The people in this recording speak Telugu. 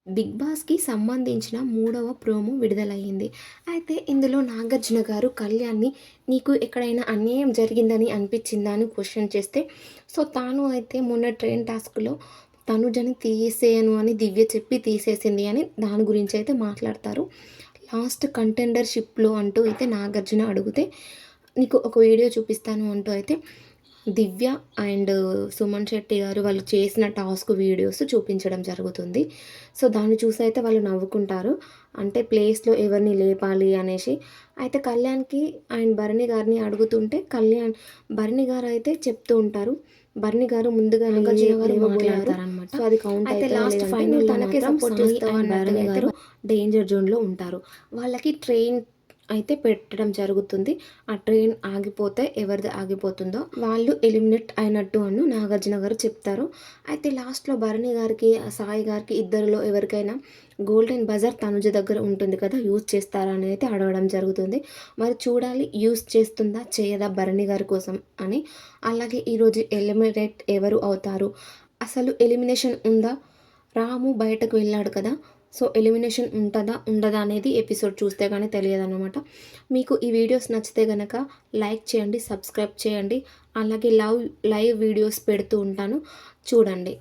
బిగ్ బాస్‌కి సంబంధించిన మూడవ ప్రోమో విడుదలయ్యింది. అయితే ఇందులో నాగార్జున గారు కళ్యాణ్‌ని "నీకు ఎక్కడైనా అన్యాయం జరిగిందని అనిపించిందా?" అని క్వెషన్ చేస్తే, తాను అయితే మొన్న ట్రైన్ టాస్క్‌లో తనుజని తీసేయను అని దివ్య చెప్పి తీసేసింది అని దాని గురించి అయితే మాట్లాడతారు. లాస్ట్ కంటెండర్‌షిప్‌లో అంటూ అయితే నాగార్జున అడిగితే, "నీకు ఒక వీడియో చూపిస్తాను" అంటూ అయితే దివ్య అండ్ సుమన్ శెట్టి గారు వాళ్ళు చేసిన టాస్క్ వీడియోస్ చూపించడం జరుగుతుంది. దాన్ని చూసైతే వాళ్ళు నవ్వుకుంటారు. అంటే ప్లేస్‌లో ఎవరిని లేపాలి అనేసి. అయితే కళ్యాణ్‌కి అండ్ భరణి గారిని అడుగుతుంటే భరణి గారైతే చెప్తూ ఉంటారు. భరణి గారు ముందుగా నాగార్జున గారు మాట్లాడతారనమాట. అది కౌంట్ అయితే లాస్ట్ ఫైనల్ తనకే సపోర్ట్ చేస్తావు అండ్ భరణి గారు డేంజర్ జోన్‌లో ఉంటారు. వాళ్ళకి ట్రైన్ అయితే పెట్టడం జరుగుతుంది. ఆ ట్రైన్ ఆగిపోతే ఎవరిది ఆగిపోతుందో వాళ్ళు ఎలిమినేట్ అయినట్టు అని నాగార్జున గారు చెప్తారు. అయితే లాస్ట్‌లో భరణి గారికి, సాయి గారికి ఇద్దరిలో ఎవరికైనా గోల్డెన్ బజర్ తనుజ దగ్గర ఉంటుంది కదా! యూజ్ చేస్తారా అని అయితే అడగడం జరుగుతుంది. మరి చూడాలి యూజ్ చేస్తుందా? చేయదా? భరణి గారి కోసం అని. అలాగే ఈరోజు ఎలిమినేట్ ఎవరు అవుతారు? అసలు ఎలిమినేషన్ ఉందా? రాము బయటకు వెళ్ళాడు కదా! ఎలిమినేషన్ ఉంటదా? ఉండదా? అనేది ఎపిసోడ్ చూస్తే గానీ తెలియదనమాట. మీకు ఈ వీడియోస్ నచ్చితే గనక లైక్ చేయండి, సబ్స్క్రైబ్ చేయండి. అలాగే లైవ్ వీడియోస్ పెడుతూ ఉంటాను చూడండి.